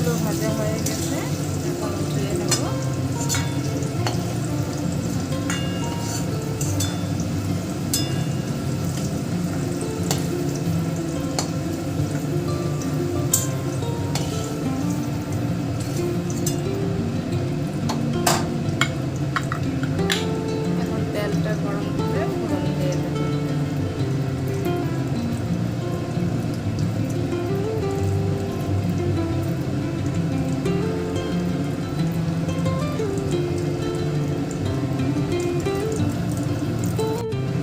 মাছগুলো ভাজা হয়ে গেছে, এখন উঠিয়ে নেব। এখন তেলটা গরম করে ফোড়ন দিয়ে দেব।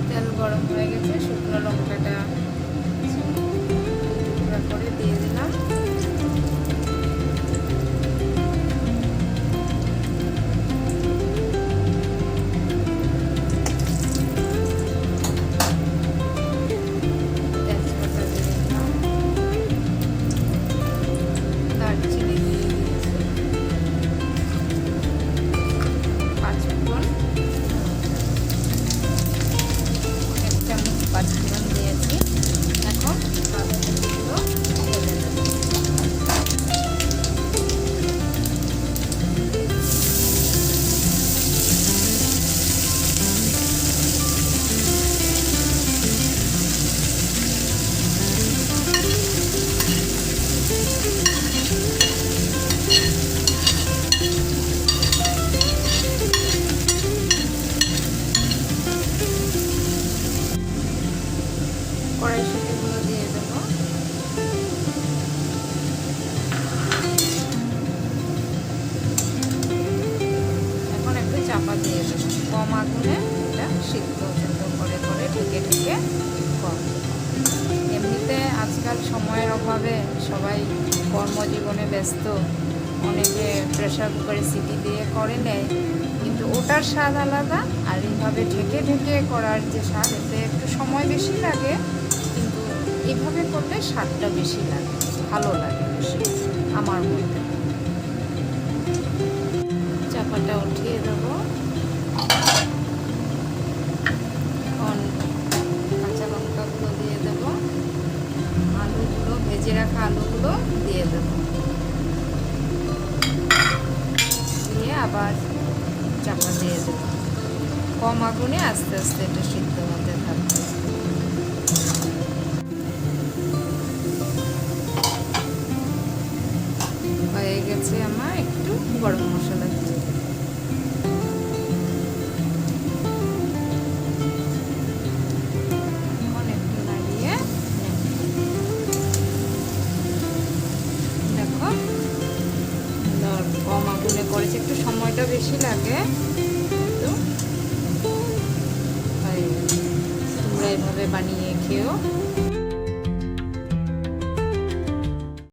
তেল গরম হয়ে গেছে, শুকনো লঙ্কাটা টুকরা করে দিয়ে দিলাম। তেজপাতা দিয়ে দিলাম, দারচিনি দিয়ে দিয়েছি, 5 ফোড়ন, 1 চামচ 5 ফোড়ন দিয়েছি। এখন বাঁধাকপিগুলো ঢেলে দেব। কড়াইশুঁটিগুলো দিয়ে দেব। এখন একটু চাপা দিয়ে দেব, কম আগুনে এটা সিদ্ধ করে করে ঢেকে ঢেকে কম। এমনিতে আজকাল সময়ের অভাবে সবাই কর্মজীবনে ব্যস্ত, অনেকে প্রেসার কুকারে সিটি দিয়ে করে নেয়, কিন্তু ওটার স্বাদ আলাদা, আর এইভাবে ঢেকে ঢেকে করার যে স্বাদ, এতে একটু সময় বেশি লাগে, কিন্তু এইভাবে করলে স্বাদটা বেশি লাগে, ভালো লাগে বেশি আমার মতে। চাপাটা উঠিয়ে দেবো। এখন কাঁচা লঙ্কাগুলো দিয়ে দেবো, আলুগুলো, ভেজে রাখা আলুগুলো দিয়ে দেবো, দিয়ে আবার চাপা দিয়ে দেবো। কম আগুনে আস্তে আস্তে এটা সিদ্ধ হতে থাকবে। হয়ে গেছে আমার একটু গরম মশলা দিয়ে। এখন একটু নাড়িয়ে দেখো, কম আগুনে করেছি, একটু সময়টা বেশি লাগে, কিন্তু তোমরা এইভাবে বানিয়ে খেও।